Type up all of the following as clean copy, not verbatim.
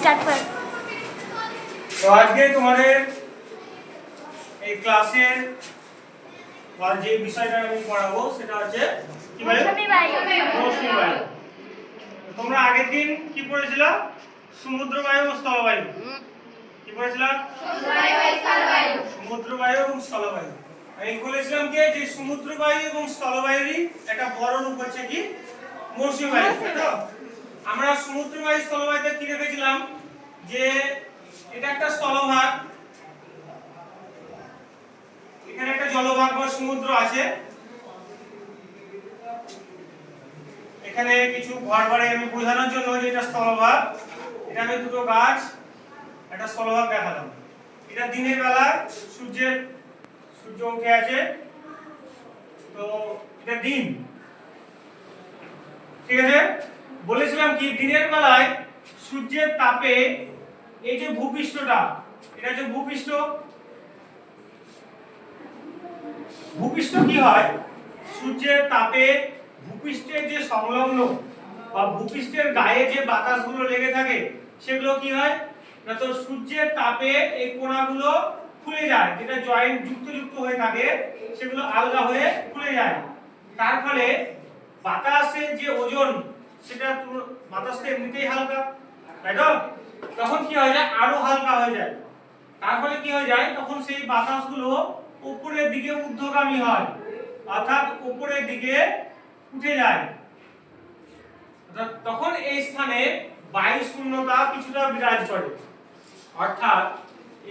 Start কর। তো আজকে তোমাদের এই ক্লাসের যে বিষয়টা আমি পড়াবো সেটা হচ্ছে কি বলে মৌসুমী বায়ু। মৌসুমী বায়ু। তোমরা আগের দিন কি পড়েছিল? সমুদ্র বায়ু ও স্থলবায়ু। কি পড়েছিল? সমুদ্র বায়ু এবং স্থলবায়ু। আমি বলেছিলাম কি যে সমুদ্র বায়ু এবং স্থলবায়ুরই একটা বড় রূপ হচ্ছে কি মৌসুমী বায়ু, তাই তো? আমরা সমুদ্র বায়ু স্থলবায়ুতে কি দেখেছিলাম যে এটা একটা স্থলভাগ, এখানে একটা জলভাগ বা সমুদ্র আছে, এখানে কিছু ঘর বাড়ি আমি বোঝানোর জন্য যে এটা স্থলভাগ, এটা আমি দুটো গাছ একটা স্থলভাগ দেখালাম। এটা দিনের বেলা সূর্য উঠে আছে, তো এটা দিন, ঠিক আছে? বলেছিলাম কি দিনের বেলায় সূর্যের তাপে এই যে ভূপৃষ্ঠটা, এটা যে ভূপৃষ্ঠ কি হয় সূর্যের তাপে ভূপৃষ্ঠের যে সংলগ্ন বা ভূপৃষ্ঠের গায়ে যে বাতাসগুলো লেগে থাকে সেগুলো কি হয় না, তো সূর্যের তাপে এই কোণাগুলো খুলে যায়, যেটা জয়েন্ট যুক্ত হয়ে থাকে সেগুলো আলগা হয়ে খুলে যায়। তার ফলে বাতাসের যে ওজন সেটা বাতাসটা এমনিতেই হালকা, তাই তো? তখন কি হয়ে যায় আরো হালকা হয়ে যায়। তার ফলে কি হয়ে যায় তখন সেই বাতাসগুলো উপরের দিকে ঊর্ধ্বগামী হয়, অর্থাৎ উপরের দিকে উঠে যায়। তখন এই স্থানে বায়ু শূন্যতা কিছুটা বিরাজ করে, অর্থাৎ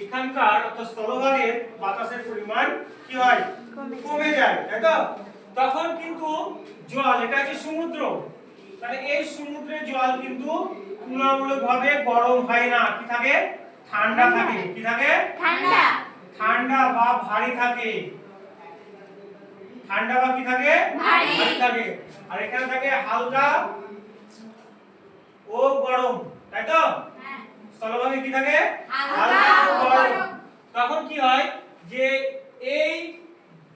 এখানকার অর্থাৎ স্থলভাগের বাতাসের পরিমাণ কি হয় কমে যায়, তাই তো? তখন কিন্তু জল, এটা হচ্ছে সমুদ্র, তাহলে এই সমুদ্রের জল কিন্তু তুলনামূলকভাবে গরম হয় না, কি থাকে ঠান্ডা থাকে। কি থাকে? ঠান্ডা। ঠান্ডা বা ভারী থাকে। ঠান্ডা বা কি থাকে? ভারী থাকে। আর এখানে থাকে হালকা ও গরম, তাই তো? স্থলভাগে কি থাকে? হালকা ও গরম। তখন কি হয় যে এই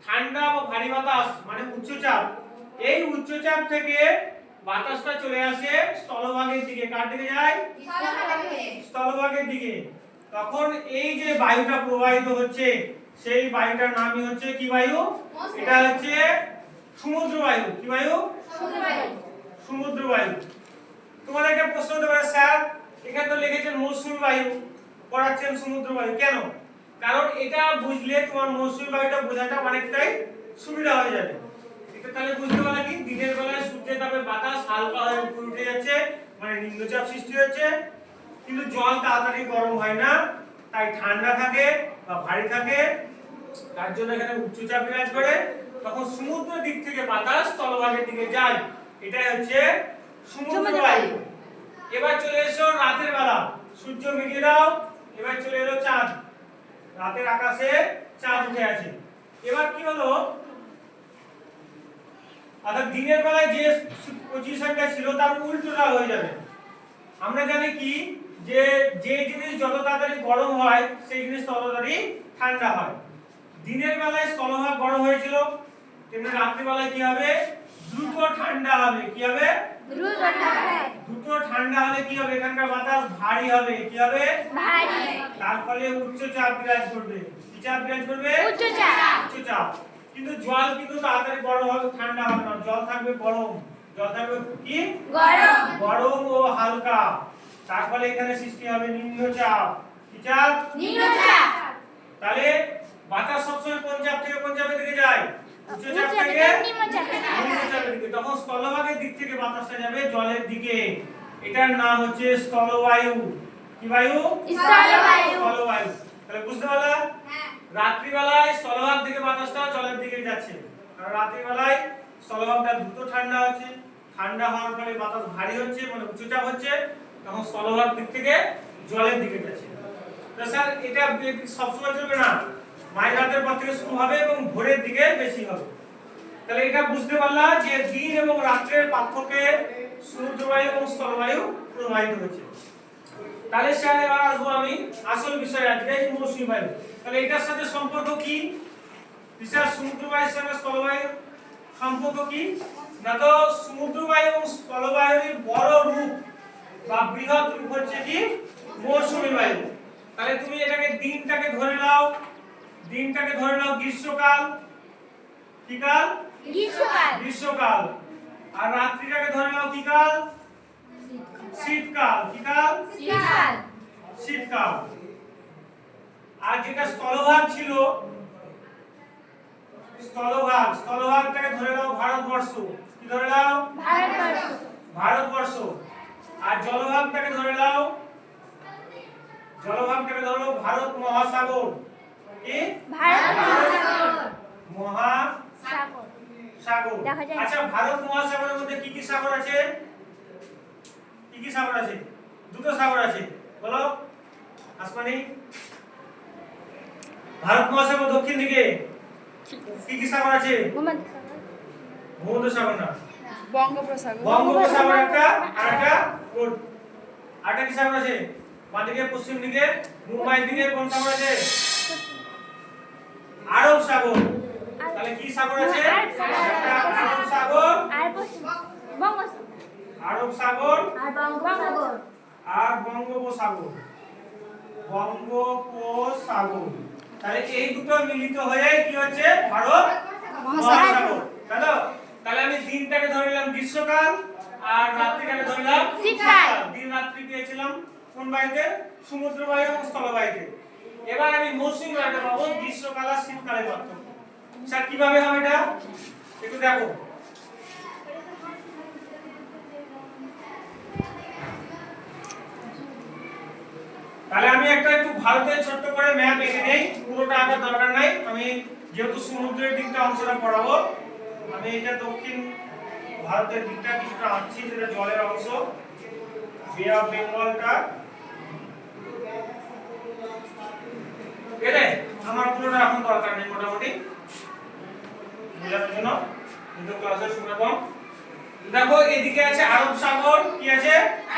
ঠান্ডা বা ভারী বাতাস মানে উচ্চচাপ, এই উচ্চচাপ থেকে বাতাসটা চলে আসে স্থলভাগের দিকে। কার দিকে যায়? স্থলভাগের দিকে। তখন এই যে বায়ুটা প্রবাহিত হচ্ছে সেই বায়ুটার নামই হচ্ছে কি বায়ু? এটা হচ্ছে সমুদ্র বায়ু। কি বায়ু? সমুদ্র বায়ু। তোমাদের একটা প্রশ্ন হতে পারে, স্যার এখানে তো লিখেছেন মৌসুমী বায়ু, পড়াচ্ছেন সমুদ্র বায়ু কেন? কারণ এটা বুঝলে তোমার মৌসুমী বায়ুটা বোঝাটা অনেকটাই সুবিধা হয়ে যাবে। এটা তাহলে বুঝতে পারলে কি দিনের বেলায় সূর্যের তাপে বাতাস হালকা হয়ে উপরে উঠে যাচ্ছে, মানে নিম্নচাপ সৃষ্টি হচ্ছে, কিন্তু জল তাড়াতাড়ি গরম হয় না, তাই ঠান্ডা থাকে বা ভারী থাকে, তার জন্য এখানে উচ্চচাপ বিরাজ করে। তখন সমুদ্র দিক থেকে বাতাস স্থলভাগের দিকে যায়, এটাই হচ্ছে সমুদ্র বায়ু। এবার চলে এসো রাতের বেলা, সূর্য মিটিয়ে দাও, এবার চলে এলো চাঁদ, রাতের আকাশে চাঁদ উঠে আছে। এবার কি হলো, অর্থাৎ দিনের বেলায় যে পজিশনটা ছিল তার উল্টোটা হয়ে যাবে। আমরা জানি কি যে যে জিনিস যত তাড়াতাড়ি গরম হয় সেই জিনিস তত তাড়াতাড়ি ঠান্ডা হয়। দিনের বেলায় স্থলভাগ গরম হয়েছিল, তেমনি রাত্রি বেলায় কি হবে? দ্রুত ঠান্ডা হবে। কি হবে? দ্রুত ঠান্ডা হলে কি হবে? এখানকার বাতাস ভারী হবে। কি হবে? ভারী। তার ফলে উচ্চচাপ বিরাজ করবে। কি চাপ বিরাজ করবে? উচ্চচাপ। কিন্তু জল কিন্তু তাড়াতাড়ি গরম হবে, ঠান্ডা হবে না, জল থাকবে গরম। জল থাকবে কি? গরম ও হালকা। তার ফলে এখানে সৃষ্টি হবে নিম্নচাপ। কি চাপ? নিম্নচাপ। তাহলে বাতাস সবসময় কোন চাপ থেকে কোন চাপের দিকে যায়? উচ্চচাপ থেকে নিম্নচাপের দিকে। তখন স্থলভাগের দিক থেকে বাতাসটা যাবে জলের দিকে, এটার নাম হচ্ছে স্থলবায়ু। কি বায়ু? স্থলবায়ু। তাহলে বুঝতে পারলা? রাত্রি বেলায় স্থলভাগ থেকে বাতাসটা জলের দিকে যাচ্ছে, কারণ রাত্রি বেলায় স্থলভাগটা দ্রুত ঠান্ডা হচ্ছে, ঠান্ডা হওয়ার ফলে বাতাস ভারী হচ্ছে, মানে উচ্চচাপ হচ্ছে, তখন স্থলভাগ দিক থেকে জলের দিকে যাচ্ছে। তো স্যার এটা সবসময় চলবে না, মাঝরাতের পর থেকে শুরু হবে এবং ভোরের দিকে বেশি হবে। তাহলে এটা বুঝতে পারলা যে দিন এবং রাত্রের পার্থক্যে সমুদ্র বায়ু এবং স্থলবায়ু প্রবাহিত হচ্ছে। তাহলে স্যার এবার আসবো আমি আসল বিষয়, আজকে মৌসুমী বায়ু। তাহলে এটার সাথে সম্পর্ক কি? স্যার সমুদ্র বায়ুর সঙ্গে স্থলবায়ুর সম্পর্ক কি? না তো সমুদ্র বায়ু এবং স্থলবায়ুর বড় রূপ বা বৃহৎ রূপ হচ্ছে কি মৌসুমী বায়ু। তাহলে তুমি এটাকে দিনটাকে ধরে নাও, গ্রীষ্মকাল। কি কাল? গ্রীষ্মকাল। গ্রীষ্মকাল। আর রাত্রিটাকে ধরে নাও কি কাল? শীতকাল। কি কাল? শীতকাল। শীতকাল। আর যেটা স্থলভাগ ছিল, স্থলভাগটাকে ধরে নাও ভারতবর্ষ। কি ধরে নাও? ভারতবর্ষ। ভারতবর্ষ। আর জলভাগটাকে ধরে নাও ভারত মহাসাগর। কি? ভারত মহাসাগর। মহাসাগর। দেখা যায়। আচ্ছা, ভারত মহাসাগরের মধ্যে কি কি সাগর আছে? দুটো সাগর আছে, বলো আসমানি। ভারত মহাসাগর দক্ষিণ দিকে কি কি সাগর আছে? ভূমধ্যসাগর না, বঙ্গোপসাগর একটা, আর একটা আরেকটা কি সাগর আছে? বাঁদিকে পশ্চিম দিকে মুম্বাই দিকে কোন সাগর আছে? আরব সাগর। তাহলে কি সাগর আছে? একটা আরব সাগর, আরব সাগর আর বঙ্গোপসাগর। তাহলে এই দুটো মিলিত হয়ে কি হচ্ছে? ভারত মহাসাগর। তাহলে আমি দিনটাকে ধরে নিলাম গ্রীষ্মকাল আর রাত্রিটাকে ধরে নিলাম শীতকাল। দিন রাত্রি পেয়েছিলাম কোন বায়ুতে? সমুদ্র বায়ু এবং স্থলবায়ুতে। এবার আমি মৌসুমী বায়ুতে পাবো গ্রীষ্মকাল আর শীতকালের পার্থক্য। স্যার কিভাবে হবে এটা একটু দেখো। তাহলে আমি একটু ভারতের ছোট্ট করে ম্যাপ এঁকে নেই, পুরোটা আঁকার দরকার নাই। আমি যেহেতু সমুদ্রের দিকটা অংশটা পড়াবো, আমি এটা দক্ষিণ ভারতের দিকটা কিছুটা আঁকছি, যেটা জলের অংশ, বে অফ বেঙ্গলটা। এলে আমার পুরোটা এখন দরকার নেই, মোটামুটি বোঝানোর জন্য, কিন্তু ক্লাসে শুনে কম। দেখো এদিকে আছে আরব সাগর, কি আছে?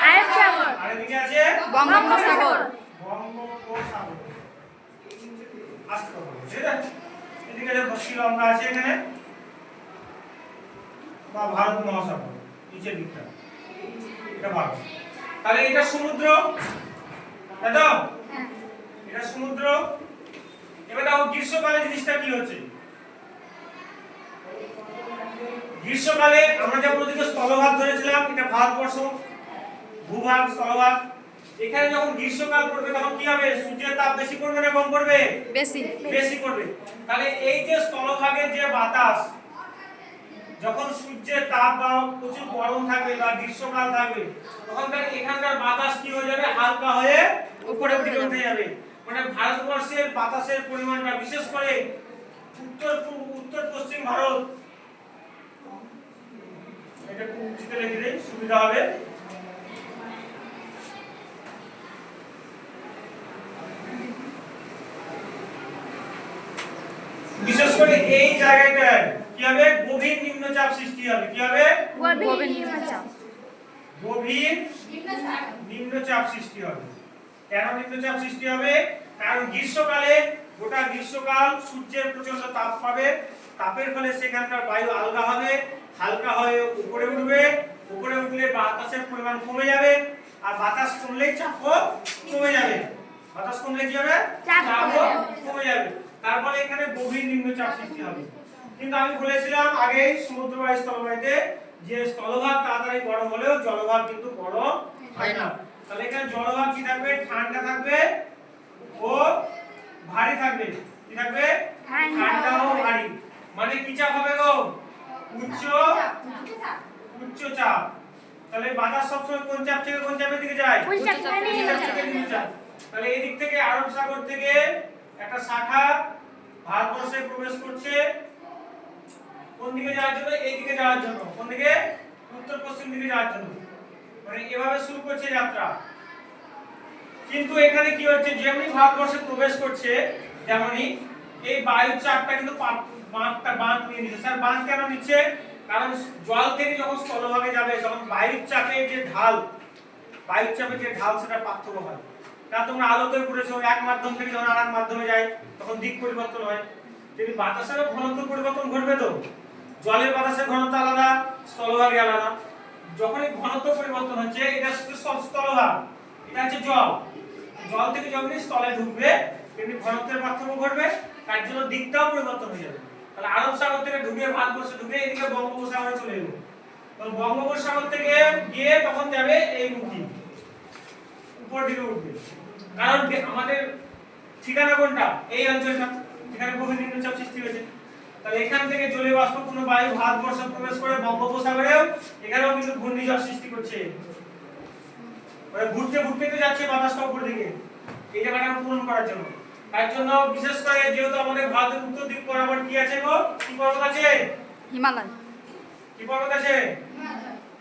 আরব সাগর। আর এদিকে আছে বঙ্গোপসাগর। বঙ্গোপসাগর। আস্তে কথা বলো, ঠিক আছে? এদিকে যে শ্রীলঙ্কা আছে এখানে, বা ভারত মহাসাগর নিচের দিকটা, এটা ভারত। তাহলে এটা সমুদ্র, তাই তো? এটা সমুদ্র। এবার দেখো গ্রীষ্মকালে জিনিসটা কি হচ্ছে? গ্রীষ্মকালে আমরা যেমন ওদিকে স্থলভাগ ধরেছিলাম, এটা ভারতবর্ষ, ভূভাগ, স্থলভাগ। এখানে যখন গ্রীষ্মকাল পড়বে তখন কি হবে? সূর্যের তাপ বেশি পড়বে না কম পড়বে? বেশি পড়বে। তাহলে এই যে স্থলভাগের যে বাতাস, যখন সূর্যের তাপ বা প্রচুর গরম থাকবে বা গ্রীষ্মকাল থাকবে, তখন তার এখানকার বাতাস কি হয়ে যাবে? হালকা হয়ে উপরে উঠে যাবে। মানে ভারতবর্ষের বাতাসের পরিমাণটা, বিশেষ করে উত্তর পশ্চিম ভারত, এটা খুব উঁচুতে লিখে দেই, সুবিধা হবে। বিশেষ করে এই জায়গাটায় কি হবে? গভীর নিম্নচাপ সৃষ্টি হবে। কি হবে? গভীর নিম্নচাপ। গভীর নিম্নচাপ সৃষ্টি হবে। কেন নিম্নচাপ সৃষ্টি হবে? কারণ গ্রীষ্মকালে গোটা গ্রীষ্মকাল সূর্যের প্রচন্ড তাপ পাবে, তাপের ফলে সেখানকার বায়ু আলগা হবে, হালকা হয়ে উপরে উঠবে, উপরে উঠলে বাতাসের পরিমাণ কমে যাবে, আর বাতাস কমলেই চাপও কমে যাবে। বাতাস কমলে কি হবে? চাপও কমে যাবে। তারপরে এখানে গভীর নিম্নচাপ সৃষ্টি হবে। কিন্তু আমি বলেছিলাম আগে সমুদ্র বায়ু স্থলবায়ুতে যে স্থলভাগ তাড়াতাড়ি গরম হলেও জলভাগ কিন্তু গরম হয় না। তাহলে এখানে জলভাগ কি থাকবে? ঠান্ডা থাকবে ও ভারী থাকবে। কি থাকবে? ঠান্ডা ও ভারী। মানে কি চাপ হবে গো? উচ্চ চাপ। তাহলে বাতাস সবসময় কোন চাপ থেকে কোন চাপের দিকে যায়? উচ্চ চাপ থেকে নিম্ন চাপ। তাহলে এই দিক থেকে আরব সাগর থেকে একটা শাখা ভারতবর্ষে প্রবেশ করছে, কোন দিকে যাওয়ার জন্য? এই দিকে যাওয়ার জন্য। কোন দিকে? উত্তর পশ্চিম দিকে যাওয়ার জন্য। মানে এভাবে শুরু করছে যাত্রা। কিন্তু এখানে কি হচ্ছে? যেমনি ভারতবর্ষে প্রবেশ করছে, তেমনি এই বায়ুর চাপটা কিন্তু বাঁধ নিয়ে নিচ্ছে। স্যার বাঁধ কেন নিচ্ছে? কারণ জল থেকে যখন স্থলভাগে যাবে তখন বায়ুর চাপের যে ঢাল সেটা পার্থক্য হয়। কারণ তোমরা আলোতে পড়েছো, এক মাধ্যম থেকে যখন আরেক মাধ্যমে যায় তখন দিক পরিবর্তন হয়। যদি বাতাসের ঘনত্ব পরিবর্তন ঘটবে, তো জলের বাতাসের ঘনত্ব আলাদা, স্থলভাগে আলাদা। যখন এই ঘনত্ব পরিবর্তন হচ্ছে, এটা শুধু স্থলভাগ, এটা হচ্ছে জল, জল থেকে যখনই স্থলে ঢুকবে তেমনি ঘনত্বের পার্থক্য ঘটবে, তার জন্য দিকটাও পরিবর্তন হয়ে যাবে। তাহলে আরব সাগর থেকে ঢুকে ভারতবর্ষে ঢুকে এদিকে বঙ্গোপসাগরে চলে এলো, তো বঙ্গোপসাগর থেকে গিয়ে তখন যাবে এই মুখী উপর দিকে উঠবে, কারণ আমাদের ঠিকানা কোনটা? এই অঞ্চলটা, এখানে গভীর নিম্নচাপ সৃষ্টি হয়েছে। তাহলে এখান থেকে জলীয় বাষ্পপূর্ণ বায়ু ভারতবর্ষে প্রবেশ করে বঙ্গোপসাগরেও এখানেও কিন্তু ঘূর্ণিঝড় সৃষ্টি করছে। মানে ঘুরতে ঘুরতে তো যাচ্ছে বাতাসটা উপর দিকে এই জায়গাটা পূরণ করার জন্য। তার জন্য বিশেষ করে যেহেতু আমাদের ভারতের উত্তর দিক বরাবর কি আছে গো? কি পর্বত আছে? হিমালয়। কি পর্বত আছে?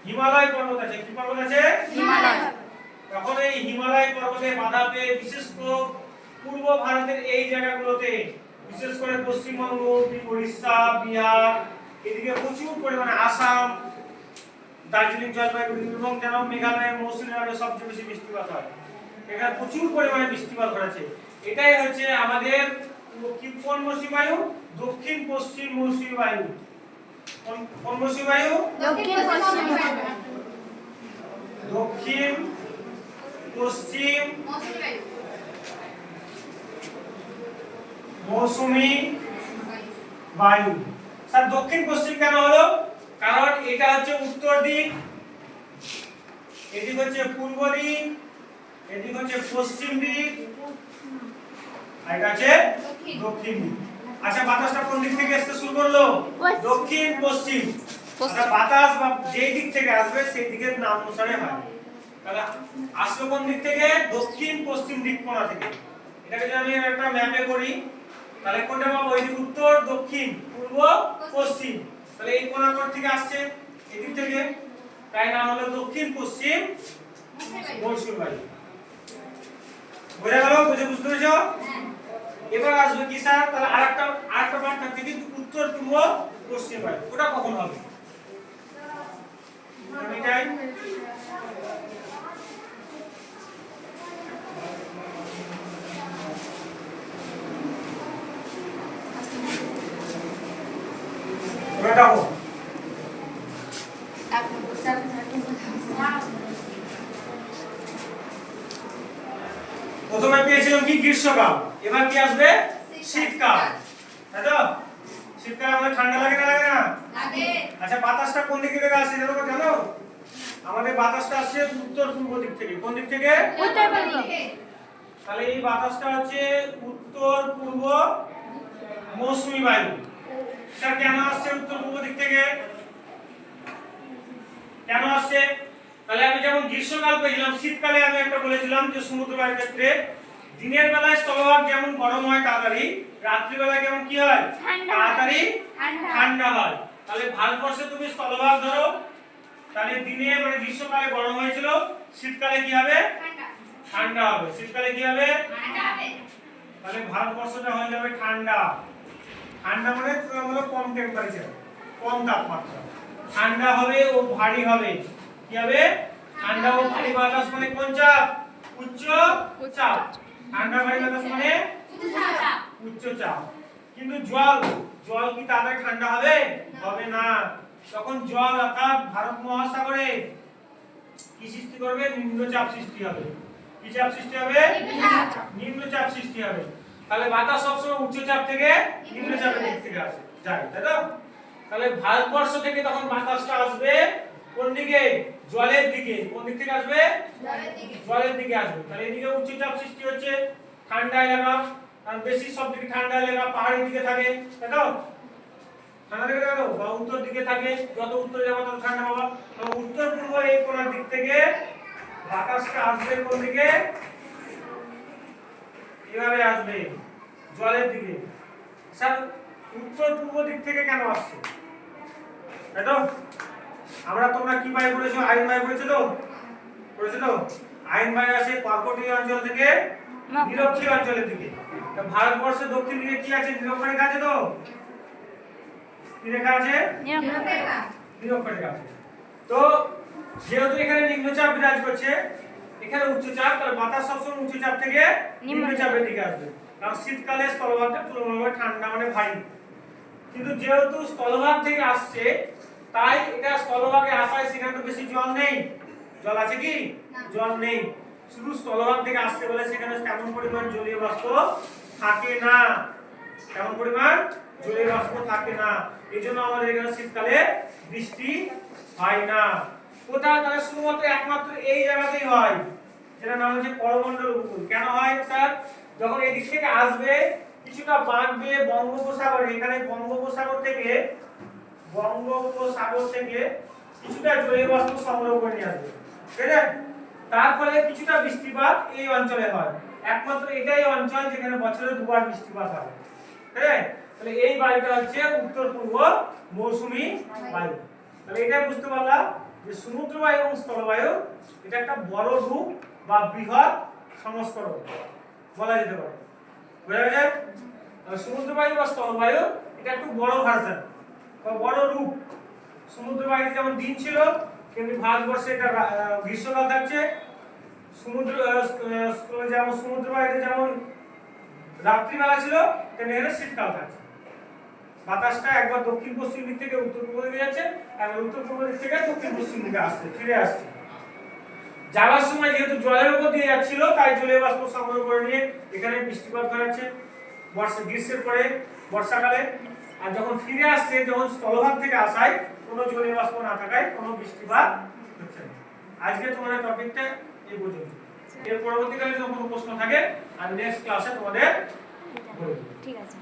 হিমালয় পর্বত আছে। কি পর্বত আছে? হিমালয়। তখন এই হিমালয় পর্বতে বাধা পেয়ে বিশেষ করে পূর্ব ভারতের এই জায়গাগুলোতে, বিশেষ করে পশ্চিমবঙ্গ, উড়িষ্যা, বিহার, এদিকে প্রচুর পরিমাণে আসাম, দার্জিলিং, জলপাইগুড়ি এবং যেন মেঘালয়, মৌসুমী সবচেয়ে বেশি বৃষ্টিপাত হয়। এখানে প্রচুর পরিমাণে বৃষ্টিপাত ঘটেছে। এটাই হচ্ছে আমাদের কোন মৌসুমী বায়ু? দক্ষিণ পশ্চিম মৌসুমী বায়ু। কোন মৌসুমী বায়ু? দক্ষিণ পশ্চিম। দক্ষিণ পশ্চিম মৌসুমী বায়ু। স্যার দক্ষিণ পশ্চিম কেন হলো? কারণ এটা হচ্ছে উত্তর দিক, এদিক হচ্ছে পূর্ব দিক, এদিক হচ্ছে পশ্চিম দিক, আর এটা হচ্ছে দক্ষিণ দিক। আচ্ছা বাতাসটা কোন দিক থেকে আসতে শুরু করলো? দক্ষিণ পশ্চিম। আচ্ছা বাতাস বা যেই দিক থেকে আসবে সেই দিকের নাম অনুসারে হয়। তাহলে আসলো কোন দিক থেকে? দক্ষিণ পশ্চিম দিক কোণা থেকে। এটাকে যদি আমি একটা ম্যাপে করি তাহলে কোনটা পাবো? এই দিক উত্তর, দক্ষিণ, পূর্ব, পশ্চিম। তাহলে এই কোণা কোণ থেকে আসছে এদিক থেকে, তাই নাম হলো দক্ষিণ পশ্চিম মৌসুমী বায়ু। বোঝা গেল? বুঝতে পেরেছো? এবার আসবে কি স্যার? তাহলে আরেকটা পার্ট থাকছে কিন্তু উত্তর, পূর্ব, পশ্চিম বায়ু। ওটা কখন হবে? এটাই ওটা হোক। প্রথমে পেয়েছিলাম কি? গ্রীষ্মকাল। এবার কি আসবে? শীতকাল। তাই তো? শীতকালে আমাদের ঠান্ডা লাগে না? লাগে না? লাগে। আচ্ছা বাতাসটা কোন দিক থেকে আসছে জানো? জানো আমাদের বাতাসটা আসছে উত্তর পূর্ব দিক থেকে। কোন দিক থেকে? উত্তর পূর্ব। তাহলে এই বাতাসটা হচ্ছে উত্তর পূর্ব মৌসুমী বায়ু। স্যার কেন আসছে উত্তর পূর্ব দিক থেকে? কেন আসছে? তাহলে আমি যেমন গ্রীষ্মকাল পেয়েছিলাম, শীতকালে আমি একটা বলেছিলাম যে সমুদ্র বায়ুর ক্ষেত্রে দিনের বেলায় স্থলভাগ যেমন গরম হয় তাড়াতাড়ি, রাত্রি বেলায় কেমন কি হয়? তাড়াতাড়ি ঠান্ডা হয়। তাহলে ভারতবর্ষে তুমি স্থলভাগ ধরো, তাহলে দিনে মানে গ্রীষ্মকালে গরম হয়েছিল, শীতকালে কি হবে? ঠান্ডা হবে। শীতকালে কি হবে? ঠান্ডা হবে। তাহলে ভারতবর্ষটা হয়ে যাবে ঠান্ডা। ঠান্ডা মানে তুলনামূলক কম টেম্পারেচার, কম তাপমাত্রা। ঠান্ডা হবে ও ভারী হবে। কি হবে? ঠান্ডা ও ভারী বাতাস মানে কোন চাপ? উচ্চ চাপ। ঠান্ডা ভারী বাতাস মানে উচ্চ চাপ। কিন্তু জল কি তাড়াতাড়ি ঠান্ডা হবে? হবে না। তখন জল অর্থাৎ ভারত মহাসাগরে কি সৃষ্টি করবে? নিম্নচাপ সৃষ্টি হবে। কি চাপ সৃষ্টি হবে? নিম্নচাপ সৃষ্টি হবে। তাহলে বাতাস সবসময় উচ্চ চাপ থেকে নিম্নচাপের দিক থেকে আসে যায়, তাই তো? তাহলে ভারতবর্ষ থেকে তখন বাতাসটা আসবে কোন দিকে? জলের দিকে। কোন দিক থেকে আসবে? জলের দিকে আসবে। তাহলে এদিকে উচ্চ চাপ সৃষ্টি হচ্ছে, ঠান্ডা এলাকা, কারণ বেশি সব দিকে ঠান্ডা এলাকা পাহাড়ের দিকে থাকে, তাই তো? ঠান্ডা দিকে থাকে বা উত্তর দিকে থাকে, যত উত্তরে যাবে তত ঠান্ডা পাবা। তো উত্তর পূর্ব এই কোণার দিক থেকে বাতাসটা আসবে কোন দিকে? এভাবে আসবে জলের দিকে। স্যার উত্তর পূর্ব দিক থেকে কেন আসছে? তাই তো? তোমরা কি বায়ু পড়েছো? আইন বায়ু পড়েছো তো? পড়েছো তো? আইন বায়ু আসে পার্বতীয় অঞ্চল থেকে নিরক্ষীয় অঞ্চলের দিকে। তো ভারতবর্ষের দক্ষিণ দিকে কি আছে? নিরক্ষরেখা আছে তো? কি রেখা আছে? নিরক্ষরেখা আছে। তো যেহেতু এখানে নিম্নচাপ বিরাজ করছে, এখানে উচ্চচাপ, তাহলে বাতাস সবসময় উচ্চচাপ থেকে নিম্নচাপের দিকে আসবে। কারণ শীতকালে স্থলভাগটা তুলনামূলক ঠান্ডা মানে ভারী। কিন্তু যেহেতু স্থলভাগ থেকে আসছে, তাই এটা স্থলভাগে আসায় সেখানে তো বেশি জল নেই। জল আছে কি? জল নেই। শুধু স্থলভাগ থেকে আসছে বলে সেখানে তেমন পরিমাণ জলীয় বাষ্প থাকে না। তেমন পরিমাণ জলীয় বাষ্প থাকে না, এই জন্য আমাদের এখানে শীতকালে বৃষ্টি হয় না। কোথায়? তাহলে শুধুমাত্র একমাত্র এই জায়গাতেই হয়, যেটা নাম হচ্ছে করমণ্ডল উপকূল। কেন হয় স্যার? যখন এই দিক থেকে আসবে কিছুটা বাঁকবে বঙ্গোপসাগর, এখানে বঙ্গোপসাগর থেকে কিছুটা জলীয় বাষ্প সংগ্রহ করে নিয়ে আসবে, ঠিক আছে? তার ফলে কিছুটা বৃষ্টিপাত এই অঞ্চলে হয়। একমাত্র এটাই অঞ্চল যেখানে বছরে দুবার বৃষ্টিপাত হয়, ঠিক আছে? তাহলে এই বায়ুটা হচ্ছে উত্তর পূর্ব মৌসুমী বায়ু। তাহলে এটা বুঝতে পারলাম যে সমুদ্র বায়ু এবং স্থলবায়ু এটা একটা বড় রূপ বা বৃহৎ সংস্করণ বলা যেতে পারে। বুঝা গেছে? তাহলে সমুদ্র বায়ু বা স্থলবায়ু এটা একটু বড় ভার্সন বা বড় রূপ। সমুদ্র বায়ুতে যেমন দিন ছিল, কিন্তু ভারতবর্ষে এটা গ্রীষ্মকাল থাকছে। সমুদ্র বায়ুতে যেমন রাত্রিবেলা ছিল, তেমনি এখানে শীতকাল থাকছে। বাতাসটা একবার দক্ষিণ পশ্চিম দিক থেকে উত্তর পূর্ব দিকে যাচ্ছে, একবার উত্তর পূর্ব দিক থেকে দক্ষিণ পশ্চিম দিকে আসছে, ফিরে আসছে। যাওয়ার সময় যেহেতু জলের উপর দিয়ে যাচ্ছিল, তাই জলীয় বাষ্প সংগ্রহ করে নিয়ে এখানে বৃষ্টিপাত ঘটাচ্ছে গ্রীষ্মের পরে বর্ষাকালে। আর যখন ফিরে আসছে, যখন স্থলভাগ থেকে আসায় কোনো জলীয় বাষ্প না থাকায় কোনো বৃষ্টিপাত হচ্ছে না। আজকে তোমাদের টপিকটা এই পর্যন্ত। এর পরবর্তীকালে যদি কোনো প্রশ্ন থাকে আমি নেক্সট ক্লাসে তোমাদের বলবো। ঠিক আছে?